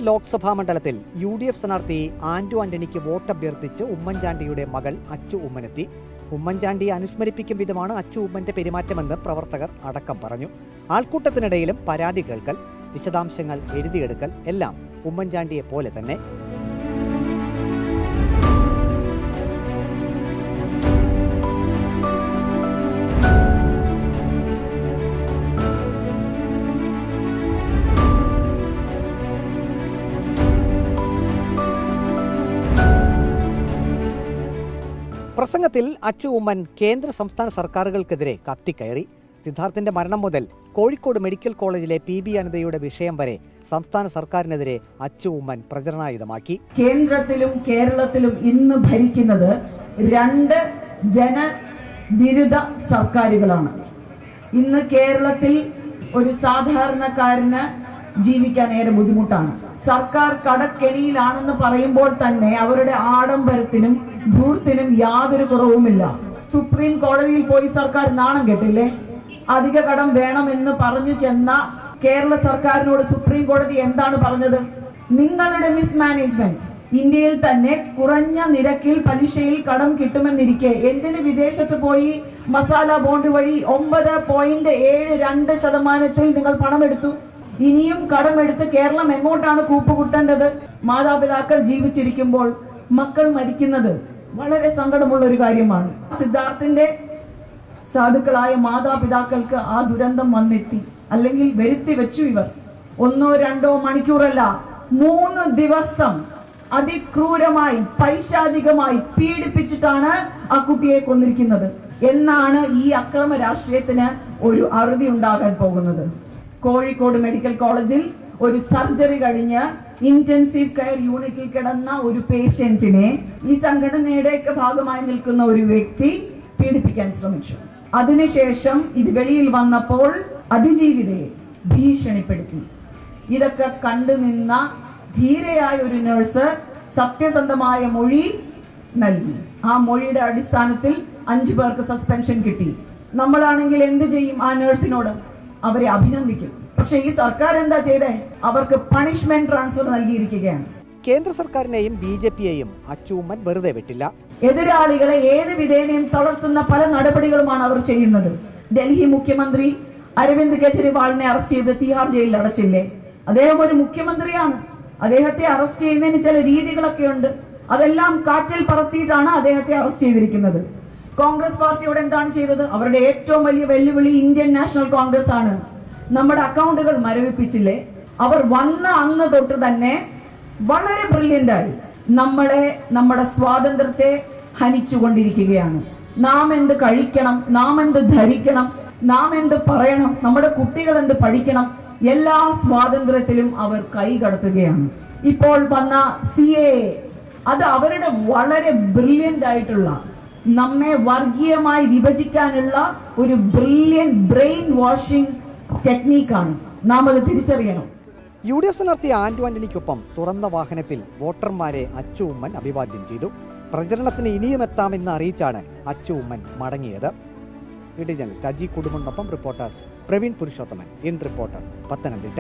ലോക്സഭാ മണ്ഡലത്തിൽ UDF സ്ഥാനാർത്ഥി Antu ആന്റണിക്ക് vote അഭ്യർത്ഥിച്ച് ഉമ്മൻചാണ്ടിയുടെ മകൾ അച്ചു ഉമ്മനെത്തി. ഉമ്മൻചാണ്ടിയെ അനുസ്മരിപ്പിക്കും വിധമാണ് അച്ചു ഉമ്മന്റെ പെരുമാറ്റമെന്ന് പ്രവർത്തകർ അടക്കം പറഞ്ഞു. ആൾക്കൂട്ടത്തിനിടയിലും പരാതി കേൾക്കൽ, വിശദാംശങ്ങൾ എഴുതിയെടുക്കൽ എല്ലാം ഉമ്മൻചാണ്ടിയെ പോലെ തന്നെ. പ്രസംഗത്തിൽ അച്ചു ഉമ്മൻ കേന്ദ്ര സംസ്ഥാന സർക്കാരുകൾക്കെതിരെ കത്തിക്കയറി. സിദ്ധാർത്ഥിന്റെ മരണം മുതൽ കോഴിക്കോട് മെഡിക്കൽ കോളേജിലെ PB അനിതയുടെ വിഷയം വരെ സംസ്ഥാന സർക്കാരിനെതിരെ അച്ചു ഉമ്മൻ പ്രചരണായുധമാക്കി. കേന്ദ്രത്തിലും കേരളത്തിലും ഇന്ന് ഭരിക്കുന്നത് രണ്ട് ജനവിരുദ്ധ സർക്കാരുകളാണ്. ഇന്ന് കേരളത്തിൽ ഒരു സാധാരണക്കാരന് ജീവിക്കാൻ ഏറെ ബുദ്ധിമുട്ടാണ്. സർക്കാർ കടക്കെണിയിലാണെന്ന് പറയുമ്പോൾ തന്നെ അവരുടെ ആഡംബരത്തിനും ധൂർത്തിനും യാതൊരു കുറവുമില്ല. സുപ്രീം കോടതിയിൽ പോയി സർക്കാർ നാണം കെട്ടില്ലേ? അധിക കടം വേണമെന്ന് പറഞ്ഞു ചെന്ന കേരള സർക്കാരിനോട് സുപ്രീം കോടതി എന്താണ് പറഞ്ഞത്? നിങ്ങളുടെ മിസ്മാനേജ്മെന്റ്, ഇന്ത്യയിൽ തന്നെ കുറഞ്ഞ നിരക്കിൽ പലിശയിൽ കടം കിട്ടുമെന്നിരിക്കെ എന്തിന് വിദേശത്ത് പോയി മസാല ബോണ്ട് വഴി 9.72% നിങ്ങൾ പണമെടുത്തു? ഇനിയും കടമെടുത്ത് കേരളം എങ്ങോട്ടാണ് കൂപ്പുകുട്ടേണ്ടത്? മാതാപിതാക്കൾ ജീവിച്ചിരിക്കുമ്പോൾ മക്കൾ മരിക്കുന്നത് വളരെ സങ്കടമുള്ള ഒരു കാര്യമാണ്. സിദ്ധാർത്ഥിന്റെ സാധുക്കളായ മാതാപിതാക്കൾക്ക് ആ ദുരന്തം വന്നെത്തി, അല്ലെങ്കിൽ വരുത്തി വെച്ചു. ഇവർ 1-2 മണിക്കൂറല്ല, 3 ദിവസം അതിക്രൂരമായി പൈശാചികമായി പീഡിപ്പിച്ചിട്ടാണ് ആ കുട്ടിയെ കൊന്നിരിക്കുന്നത്. എന്നാണ് ഈ അക്രമ രാഷ്ട്രീയത്തിന് ഒരു അറുതി ഉണ്ടാകാൻ പോകുന്നത്? കോഴിക്കോട് മെഡിക്കൽ കോളേജിൽ ഒരു സർജറി കഴിഞ്ഞ് ഇന്റൻസീവ് കെയർ യൂണിറ്റിൽ കിടന്ന ഒരു പേഷ്യന്റിനെ ഈ സംഘടനയുടെ ഭാഗമായി നിൽക്കുന്ന ഒരു വ്യക്തി പീഡിപ്പിക്കാൻ ശ്രമിച്ചു. അതിനുശേഷം ഇത് വെളിയിൽ വന്നപ്പോൾ അതിജീവിതയെ ഭീഷണിപ്പെടുത്തി. ഇതൊക്കെ കണ്ടുനിന്ന ധീരയായ ഒരു നഴ്സ് സത്യസന്ധമായ മൊഴി നൽകി. ആ മൊഴിയുടെ അടിസ്ഥാനത്തിൽ 5 പേർക്ക് സസ്പെൻഷൻ കിട്ടി. നമ്മളാണെങ്കിൽ എന്ത് ചെയ്യും? ആ നഴ്സിനോട് അവരെ അഭിനന്ദിക്കും. പക്ഷെ ഈ സർക്കാർ എന്താ ചെയ്തേ? അവർക്ക് പണിഷ്മെന്റ് ട്രാൻസ്ഫർ നൽകിയിരിക്കുകയാണ്. കേന്ദ്ര സർക്കാരിനെയും BJP-യെയും അച്ചു ഉമ്മൻ വെറുതെ വിട്ടില്ല. എതിരാളികളെ ഏത് വിധേനയും തളർത്തുന്ന പല നടപടികളുമാണ് അവർ ചെയ്യുന്നത്. ഡൽഹി മുഖ്യമന്ത്രി അരവിന്ദ് കെജ്രിവാളിനെ അറസ്റ്റ് ചെയ്ത് തിഹാർ ജയിലിൽ അടച്ചില്ലേ? അദ്ദേഹം ഒരു മുഖ്യമന്ത്രിയാണ്. അദ്ദേഹത്തെ അറസ്റ്റ് ചെയ്യുന്നതിന് ചില രീതികളൊക്കെ ഉണ്ട്. അതെല്ലാം കാറ്റിൽ പറത്തിയിട്ടാണ് അദ്ദേഹത്തെ അറസ്റ്റ് ചെയ്തിരിക്കുന്നത്. കോൺഗ്രസ് പാർട്ടിയോട് എന്താണ് ചെയ്തത്? അവരുടെ ഏറ്റവും വലിയ വെല്ലുവിളി ഇന്ത്യൻ നാഷണൽ കോൺഗ്രസ് ആണ്. നമ്മുടെ അക്കൗണ്ടുകൾ മരവിപ്പിച്ചില്ലേ? അവർ വന്ന അന്ന് തൊട്ട് തന്നെ വളരെ ബ്രില്യന്റ് ആയി നമ്മുടെ സ്വാതന്ത്ര്യത്തെ ഹനിച്ചുകൊണ്ടിരിക്കുകയാണ്. നാം എന്ത് കഴിക്കണം, നാം എന്ത് ധരിക്കണം, നാം എന്ത് പറയണം, നമ്മുടെ കുട്ടികൾ എന്ത് പഠിക്കണം, എല്ലാ സ്വാതന്ത്ര്യത്തിലും അവർ കൈ കടത്തുകയാണ്. ഇപ്പോൾ വന്ന CAA, അത് അവരുടെ വളരെ ബ്രില്യന്റ് ആയിട്ടുള്ള, നമ്മെ വർഗീയമായി വിഭജിക്കാനുള്ള ഒരു ബ്രില്യന്റ് ബ്രെയിൻ വാഷിംഗ് ടെക്നീക്കാണ്. നാം അത് തിരിച്ചറിയണം. UDF സ്ഥാനാർത്ഥി ആന്റു ആന്റണിക്കൊപ്പം തുറന്ന വാഹനത്തിൽ വോട്ടർമാരെ അച്ചു ഉമ്മൻ അഭിവാദ്യം ചെയ്തു. പ്രചരണത്തിന് ഇനിയും എത്താമെന്ന് അറിയിച്ചാണ് അച്ചു ഉമ്മൻ മടങ്ങിയത്. ജേർണലിസ്റ്റ് അജി കുടുംബനൊപ്പം reporter Praveen Purushothaman, in reporter, Pathanamthitta.